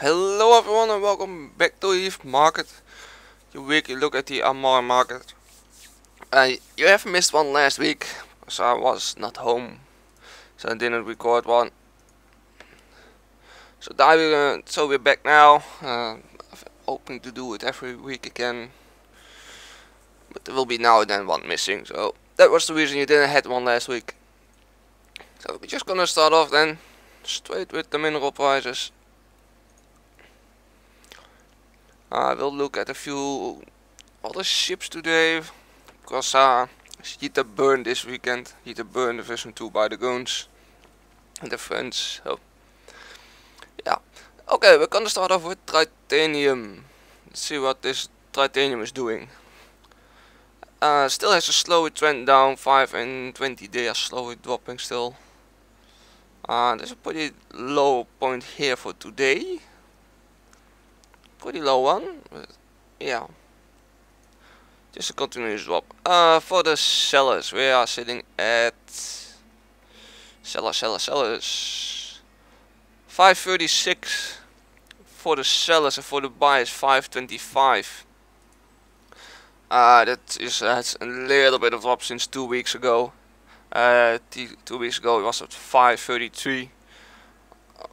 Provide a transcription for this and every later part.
Hello everyone and welcome back to Eve Market, your weekly look at the amarr market. You have missed one last week, so I was not home, so I didn't record one. So we're back now, hoping to do it every week again, but there will be now and then one missing, so that was the reason you didn't have one last week. So we're just gonna start off then, straight with the mineral prices. We'll look at a few other ships today, because Jita burned this weekend. Jita burned the version 2 by the goons and the friends. So yeah, okay, we're gonna start off with titanium. Let's see what this titanium is doing. Still has a slow trend down. 5 and 20 they are slowly dropping still. There's a pretty low point here for today. Pretty low one, but yeah, just a continuous drop. For the sellers, we are sitting at sellers 536 for the sellers, and for the buyers 525. That is that's a little bit of drop since 2 weeks ago. 2 weeks ago it was at 533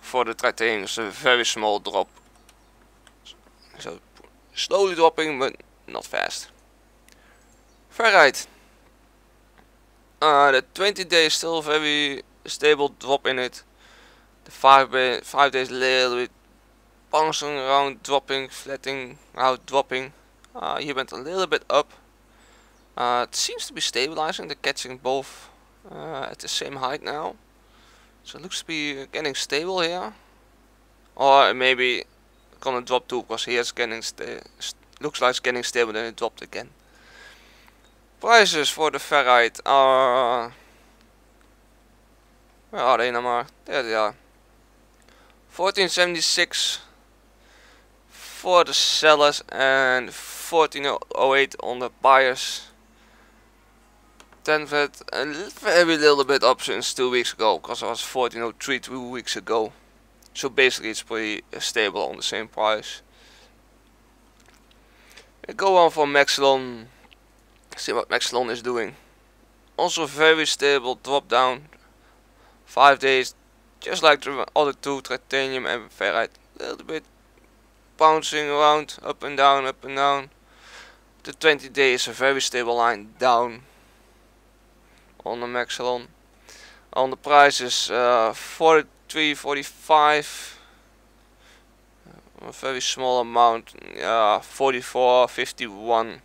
for the titanium. It's a very small drop. So slowly dropping, but not fast. Ferrite. The 20 days still very stable drop in it. The 5 days a little bit bouncing around, dropping, flattening out, dropping. Here went a little bit up. It seems to be stabilizing. They're catching both at the same height now. So it looks to be getting stable here. Or maybe gonna drop too, because here it's getting looks like it's getting stable, then it dropped again. Prices for the ferrite are, where are they now? There they are. 1476 for the sellers and 1408 on the buyers. Then that a very little bit up since 2 weeks ago, because it was 1403 2 weeks ago. So basically it's pretty stable on the same price. We go on for Maxilon. See what Maxilon is doing. Also very stable drop down. 5 days, just like the other two, titanium and ferrite. A little bit bouncing around, up and down, up and down. The 20 days is a very stable line down on the Maxilon. On the prices, 43.45, a very small amount. 44.51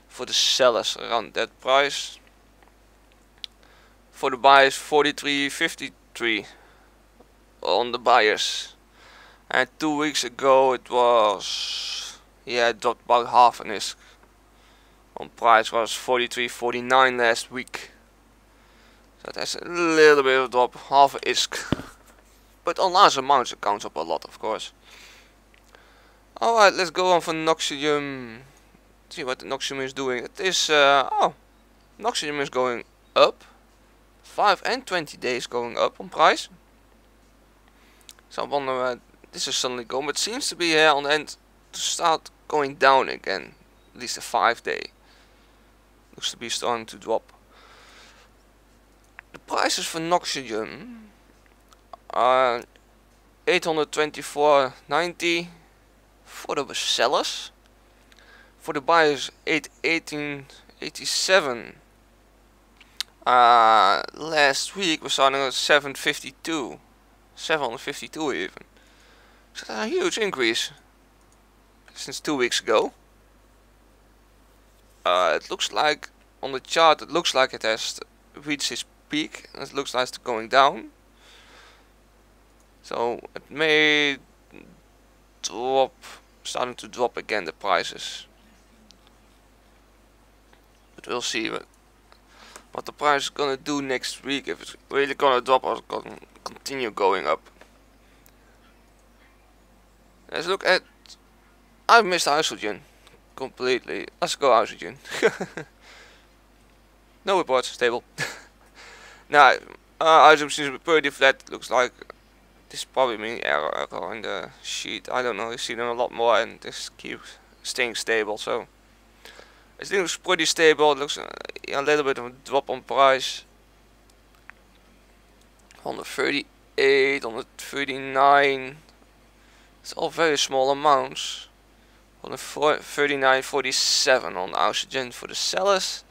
for the sellers, around that price. For the buyers, 43.53 on the buyers. And 2 weeks ago it was, yeah, it dropped about half an isk. On price was 43.49 last week. So that's a little bit of drop, half an isk. But on large amounts it counts up a lot, of course. Alright, let's go on for Noxium. See what the Noxium is doing. It is, Noxium is going up. 5 and 20 days going up on price. So I wonder where this is suddenly going. But it seems to be here on the end to start going down again. At least a 5 day. Looks to be starting to drop. The prices for Noxium are 824.90 for the sellers. For the buyers, 818.87. Last week we starting at 752, 752 even. So that's a huge increase since 2 weeks ago. It looks like on the chart, it looks like it has reached its peak. It looks like it's going down. So it may drop, starting to drop again, the prices. But we'll see what the price is gonna do next week. If it's really gonna drop or gonna continue going up. Let's look at. I've missed hydrogen completely. Let's go hydrogen. No reports, stable. Now, hydrogen seems to be pretty flat. Looks like This probably means error in the sheet. I don't know. You see them a lot more, and this keeps staying stable. So it looks pretty stable. It looks a little bit of a drop on price. 138, 139. It's all very small amounts. 139.47 on oxygen for the sellers.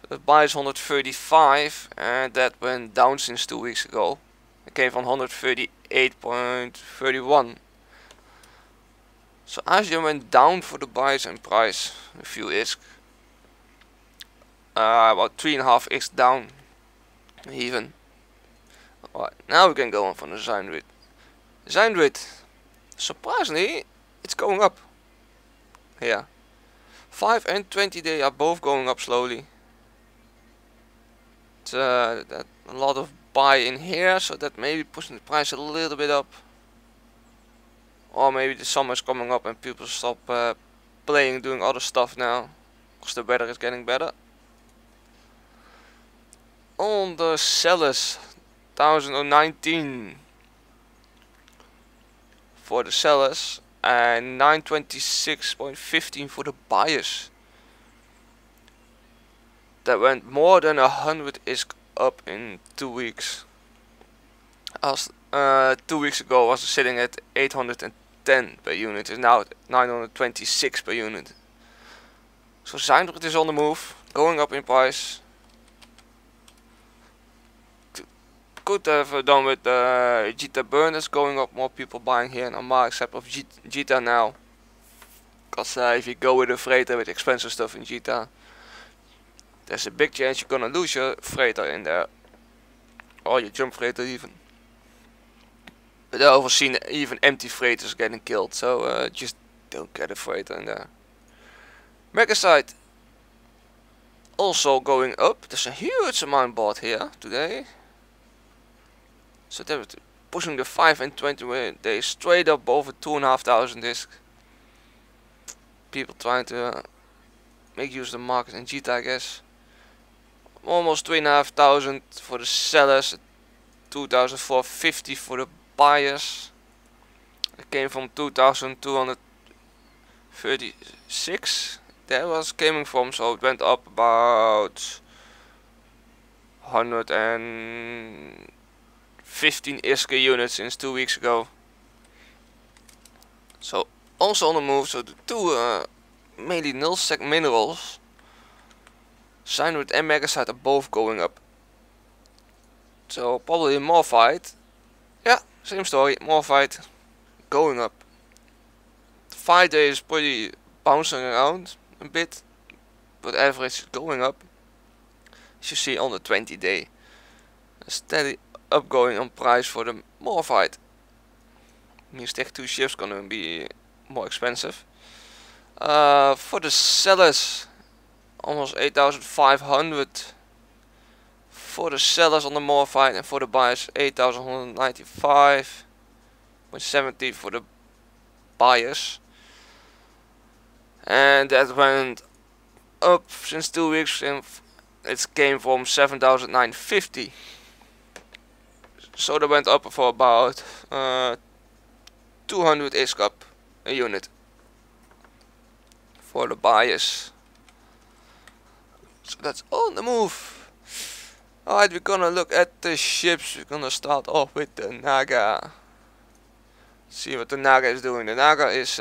The buy is 135, and that went down since 2 weeks ago. It came from 138.31. So oxygen went down for the buys and price a few ISK. About 3.5 ISK down even. Alright, now we can go on for the Zyndrid. Zyndrid, surprisingly, it's going up. Here. 5 and 20 day are both going up slowly. It's a lot of buy in here, so that may be pushing the price a little bit up. Or maybe the summer is coming up and people stop playing, doing other stuff now, because the weather is getting better. On the sellers, 1019 for the sellers and 926.15 for the buyers. That went more than 100 ISK up in 2 weeks. As 2 weeks ago was sitting at 810 per unit, is now at 926 per unit. So Zyndrid is on the move, going up in price. Could have done with Jita burners going up, more people buying here in Amarr except of Jita now. Because if you go with a freighter with expensive stuff in Jita, there's a big chance you're gonna lose your freighter in there. Or your jump freighter even. But I've also seen even empty freighters getting killed, so just don't get a freighter in there. Megasite also going up. There's a huge amount bought here today. So they're pushing the 5 and 20 days straight up over 2,500 ISK. People trying to make use of the market in Jita, I guess. Almost 3,500 for the sellers, 2,450 for the buyers. It came from 2,236. That was coming from, so it went up about 115 ISK units since 2 weeks ago. So also on the move. So the two mainly null-sec minerals, Zyndrid and Megasite, are both going up. So probably Morphite. Yeah, same story. Morphite going up. The 5 day is pretty bouncing around a bit, but average is going up. As you see on the 20 day, a steady upgoing on price for the Morphite. Means Tech 2 ships gonna be more expensive. For the sellers, almost 8,500 for the sellers on the Morphite, and for the buyers 8,195.70 for the buyers. And that went up since 2 weeks, and it came from 7,950. So they went up for about 200 ISK up a unit for the buyers. So that's on the move. Alright, we're gonna look at the ships. We're gonna start off with the Naga. See what the Naga is doing. The Naga is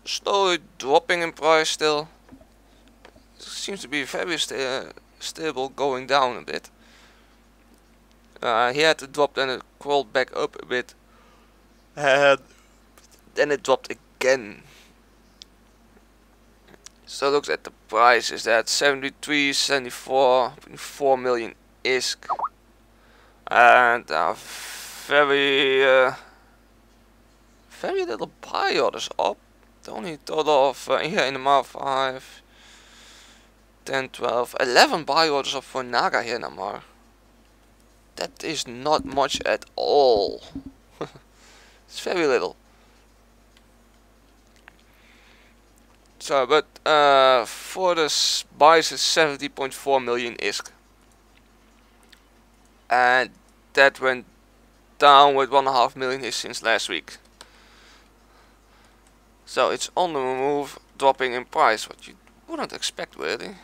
slowly dropping in price still. Seems to be very stable, going down a bit. He had to drop, then it crawled back up a bit. And then it dropped again. So looks at the price is that 74.4 million ISK. And very little buy orders up. Only a total of here in the Amarr 5, 10, 12, 11 buy orders up for Naga here in Amarr. That is not much at all. It's very little. So, but for the buys it's 70.4 million ISK. And that went down with 1.5 million since last week. So it's on the move, dropping in price, what you wouldn't expect really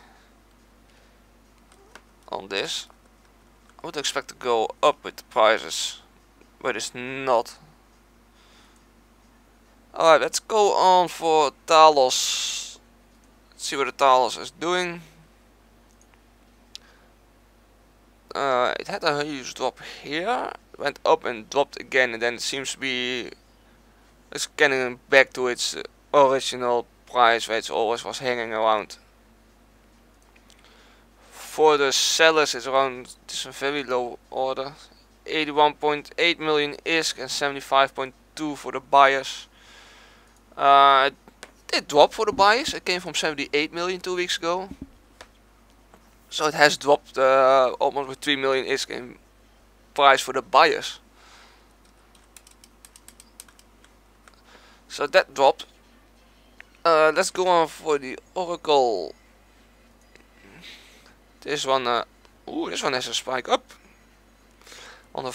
on this. I would expect to go up with the prices, but it's not. Alright, let's go on for Talos. Let's see what the Talos is doing. It had a huge drop here, went up and dropped again, and then it seems to be it's getting back to its original price where it always was hanging around. For the sellers it's around, this is a very low order, 81.8 million ISK and 75.2 for the buyers. It did drop for the buyers, it came from 78 million 2 weeks ago. So it has dropped almost with 3 million ISK in price for the buyers. So that dropped. Let's go on for the Oracle. This one, this one has a spike up on the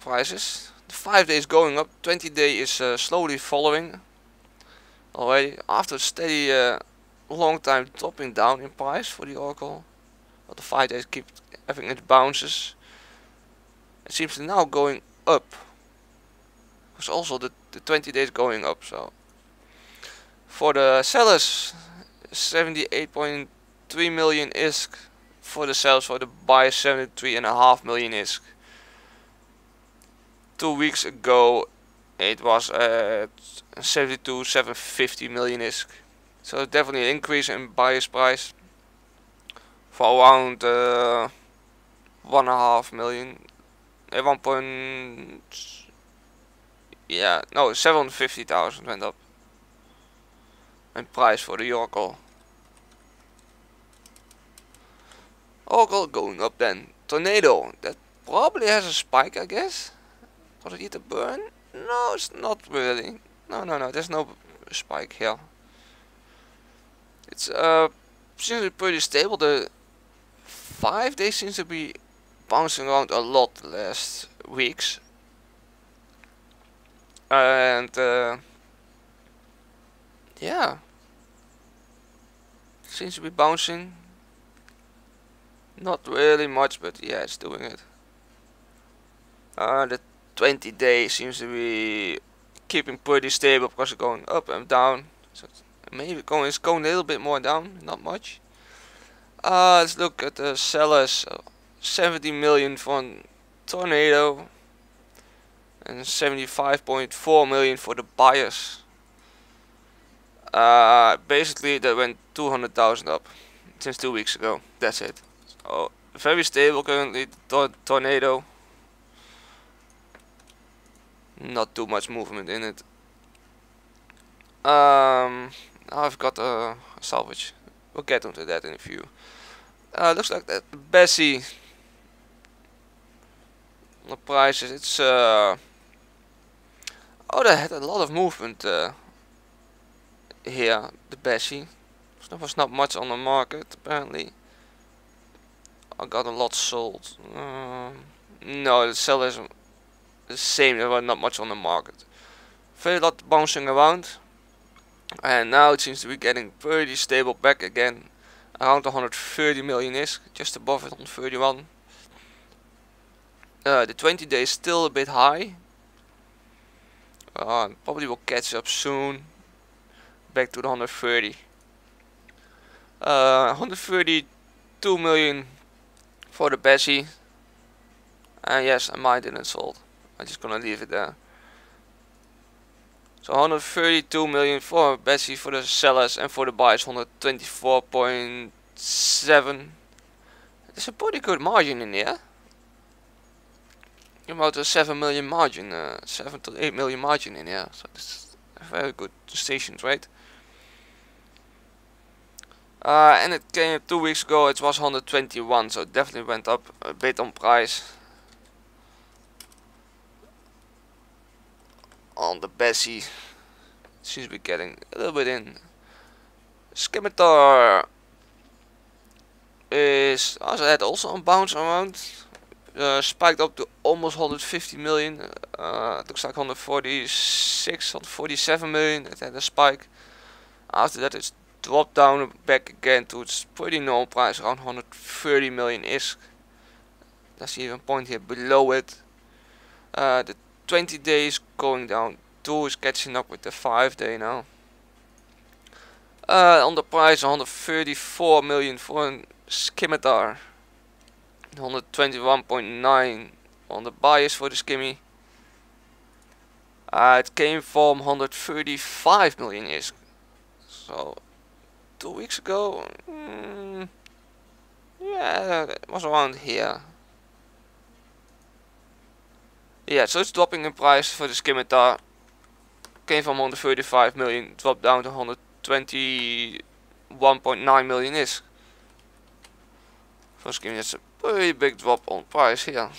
prices. The 5 days going up, 20 day is slowly following already after a steady long time dropping down in price for the Oracle. But the 5 days keep having its bounces. It seems to now going up. Because also the 20 days going up. So for the sellers, 78.3 million ISK for the sellers. For the buyers, 73.5 million ISK. 2 weeks ago it was at 72.750 million ISK. So definitely an increase in buyer's price for around 1.5 million, 750,000 went up in price for the Oracle. Oracle going up then. Tornado, that probably has a spike, I guess. Was it here to burn? No, it's not really. No, there's no spike here. It's seems to be pretty stable. The 5 days seems to be bouncing around a lot the last weeks. And yeah, seems to be bouncing. Not really much, but yeah, it's doing it. The 20 day seems to be keeping pretty stable because it's going up and down. So maybe it's going a little bit more down, not much. Let's look at the sellers. 70 million for Tornado and 75.4 million for the buyers. Basically they went 200,000 up since 2 weeks ago. That's it. So very stable currently. Tornado. Not too much movement in it. I've got a salvage. We'll get onto that in a few. Looks like that Bessie. The prices, it's oh, they had a lot of movement here. The Bessie. There was not much on the market apparently. I got a lot sold. No, the sellers the same. There were not much on the market. Very lot bouncing around, and now it seems to be getting pretty stable back again. Around 130 million is just above it on 31. The 20 days still a bit high. Probably will catch up soon. Back to the 130. 132 million for the Bessie. And yes, I might didn't sold. I'm just gonna leave it there. So 132 million for Bessie for the sellers, and for the buyers 124.7. There's a pretty good margin in here. About a 7 million margin, 7 to 8 million margin in here. So this is a very good station trade. And it came 2 weeks ago. It was 121, so it definitely went up a bit on price. On the Bessie, seems to be getting a little bit in. Scimitar is also had also on bounce around. spiked up to almost 150 million. It looks like 146, 147 million. It had a spike. After that, it's dropped down back again to its pretty normal price, around 130 million ish. There's even a point here below it. The 20 days going down too, is catching up with the 5-day now. On the price, 134 million for a scimitar. 121.9 on the bias for the skimmy. It came from 135 million ish. So 2 weeks ago, yeah, it was around here. Yeah, so it's dropping in price for the scimitar. Came from 135 million, dropped down to 121.9 million ish. For skimmy, that's a pretty big drop on price here.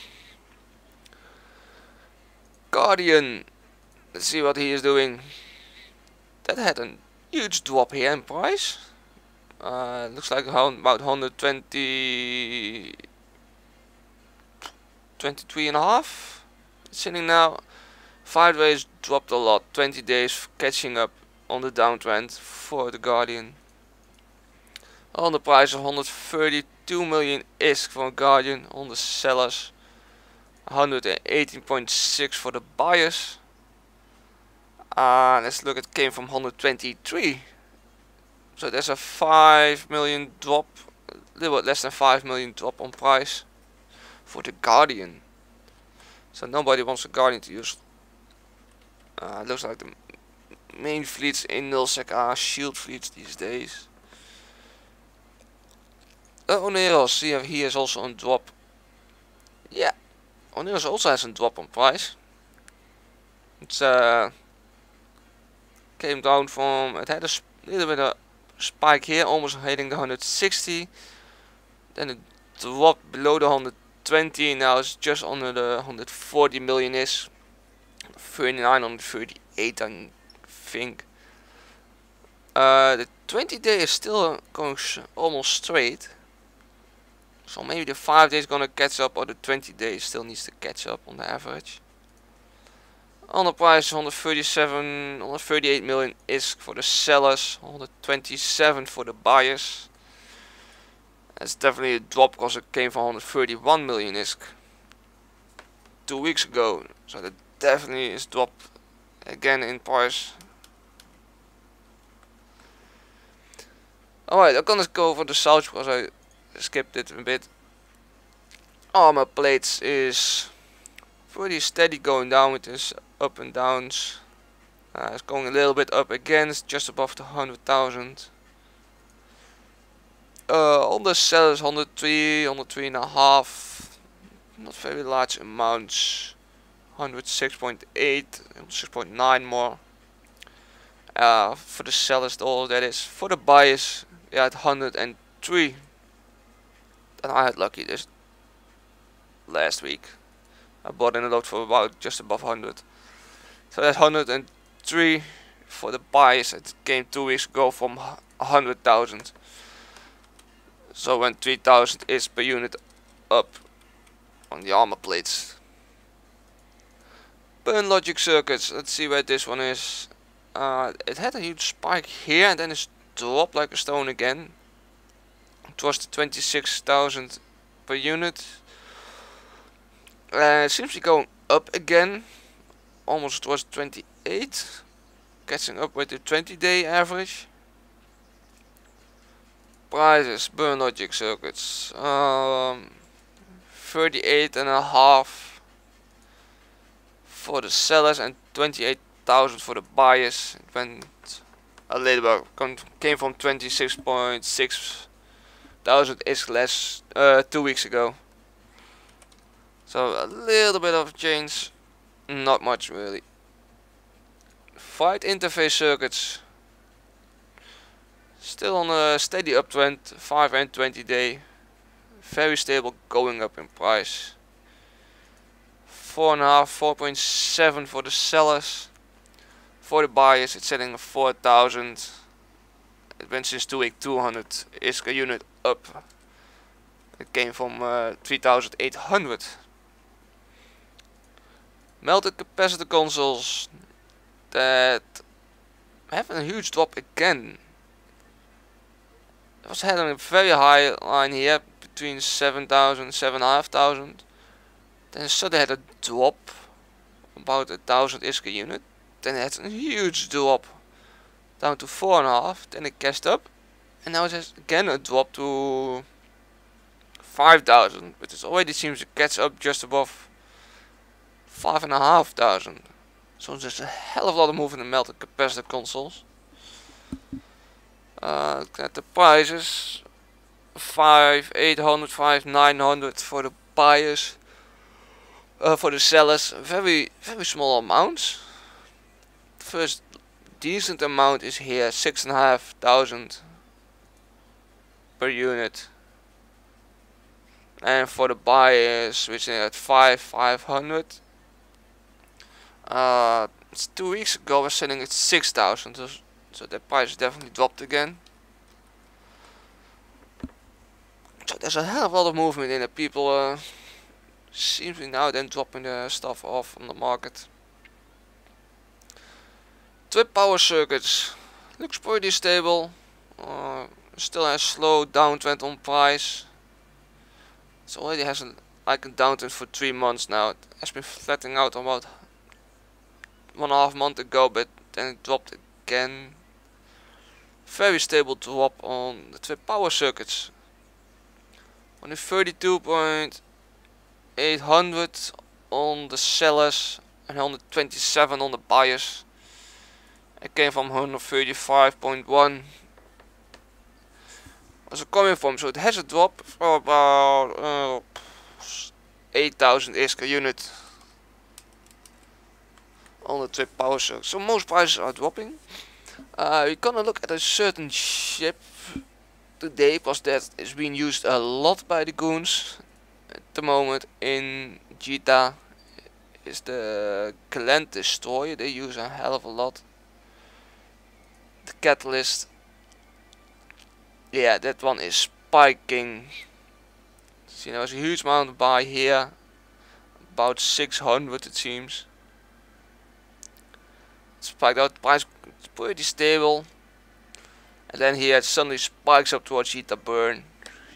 Guardian, let's see what he is doing. That had a huge drop here in price. Looks like around about 120, 23.5. It's sitting now. 5 days dropped a lot. 20 days catching up on the downtrend for the Guardian. On the price of 132 million ish for a Guardian. On the sellers, 118.6 for the buyers. Let's look, it came from 123. So there's a 5 million drop, a little bit less than 5 million drop on price for the Guardian. So nobody wants a Guardian to use. Looks like the main fleets in nullsec are shield fleets these days. Oneros, he has also a drop. Yeah, Oneros also has a drop on price. It's came down from, it had a little bit of spike here, almost hitting the 160. Then it dropped below the 120. Now it's just under the 140 million ish. 39 on 38, I think. The 20 day is still going almost straight. So maybe the 5 days gonna catch up, or the 20 days still needs to catch up on the average. On the price, 137, 138 million ish for the sellers, 127 for the buyers. That's definitely a drop because it came from 131 million ish 2 weeks ago. So that definitely is dropped again in price. Alright, I'm gonna go for the south because I skipped it a bit. Armor plates is pretty steady going down with this up and downs. It's going a little bit up again, it's just above the 100,000. On the sellers, 103, 103.5, not very large amounts. 106.8, 106.9 more. For the sellers, all that is. For the buyers, yeah, at 103. And I had lucky this last week. I bought in a lot for about just above 100. So that's 103 for the buyers. It came 2 weeks ago from 100,000. So when 3,000 is per unit up on the armor plates. Burn logic circuits. Let's see where this one is. It had a huge spike here and then it's dropped like a stone again. It was the 26,000 per unit. It seems to be going up again. Almost towards 28. Catching up with the 20-day average. Prices, burn logic circuits. 38.5 for the sellers and 28,000 for the buyers. It went a little bit, came from 26.6 thousand ish less 2 weeks ago. So a little bit of change, not much really. Fight interface circuits, still on a steady uptrend, 5 and 20 day, very stable, going up in price. 4.5, 4.7 for the sellers. For the buyers, it's setting 4,000. It went since 2 weeks 200 is a unit up. It came from 3,800. Melted capacitor consoles that have a huge drop again. It was having a very high line here between 7,000 and 7,500. Then suddenly had a drop about 1,000 ISK a unit. Then it had a huge drop down to 4.5. Then it cashed up, and now it has again a drop to 5,000, but it already seems to catch up just above 5,500. So there's a hell of a lot of movement in melted capacitor consoles. Look at the prices: 5,800, 5,900 for the buyers. For the sellers, very small amounts. The first decent amount is here, 6,500 per unit. And for the buyers, which are at 5,500. It's 2 weeks ago we're selling at 6,000, so the price definitely dropped again. So there's a hell of a lot of movement in it. People seem to be now then dropping the stuff off on the market. Trip power circuits looks pretty stable. Still has slow downtrend on price. It already has like a downtrend for 3 months now. It has been flattening out about 1.5 months ago, but then it dropped again. Very stable drop on the trip power circuits. On the 32.800 on the sellers and 127 on the buyers. It came from 135.1. Where's it coming from? So it has a drop for about 8,000 ISK a unit on the trip power circuit. So most prices are dropping. We're gonna look at a certain ship today, because that is being used a lot by the goons at the moment in Jita. Is the Glen Destroyer. They use a hell of a lot. The catalyst, yeah, that one is spiking. So there's a huge amount to buy here, about 600 it seems. Spiked out, the price is pretty stable, and then here it suddenly spikes up towards Jita burn.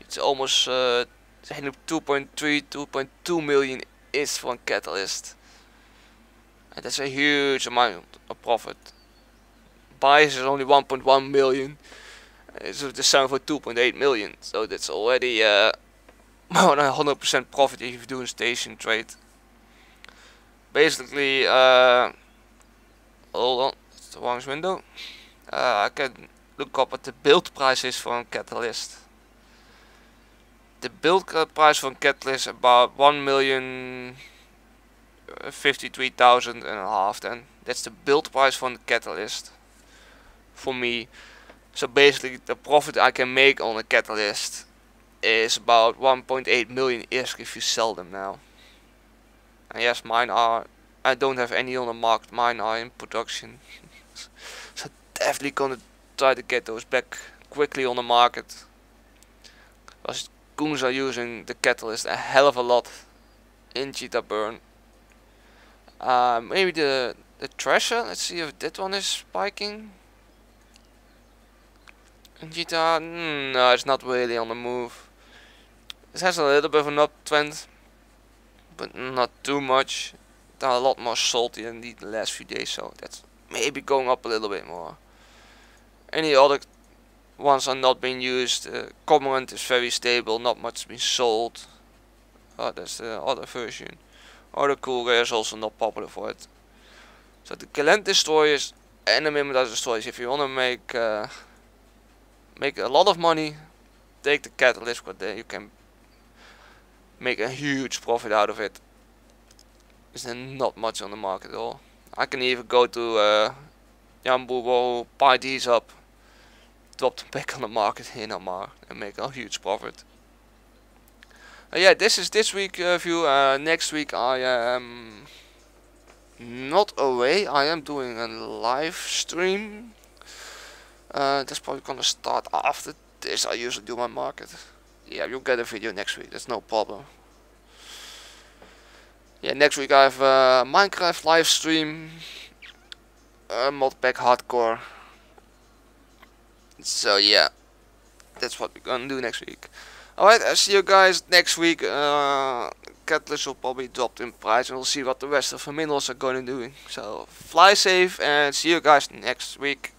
It's almost hitting 2.2 million is for a catalyst, and that's a huge amount of profit. Buys is only 1.1 million, so they're selling for 2.8 million, so that's already more than 100% profit if you do a station trade. Basically, hold on, it's the wrong window. I can look up what the build price is for a catalyst. The build price for a catalyst is about 1,053,000 and a half. Then that's the build price for the catalyst for me. So basically the profit I can make on a catalyst is about 1.8 million ISK if you sell them now. And yes, mine are, I don't have any on the market, mine are in production. So definitely gonna try to get those back quickly on the market, because goons are using the catalyst a hell of a lot in Jita burn. Maybe the Treasure, let's see if that one is spiking. In Jita, no, it's not really on the move. It has a little bit of an uptrend, but not too much. They're a lot more salty than the last few days, so that's maybe going up a little bit more. Any other ones are not being used. Cormorant is very stable, not much being sold. Oh, that's the other version. Or the Cougar is also not popular for it. So the Glen Destroyers and the Mimida Destroyers, if you want to make a lot of money, take the catalyst, but then you can make a huge profit out of it. There's not much on the market at all. I can even go to Jambubo, buy these up, drop them back on the market in amarr and make a huge profit. Yeah, this is this week view. Next week I am not away. I am doing a live stream. That's probably gonna start after this. I usually do my market. Yeah, you'll get a video next week. That's no problem. Yeah, next week I have a Minecraft live stream, modpack hardcore. So yeah, that's what we're gonna do next week. Alright, I'll see you guys next week. Catalyst will probably drop in price, and we'll see what the rest of the minerals are gonna do. So fly safe and see you guys next week.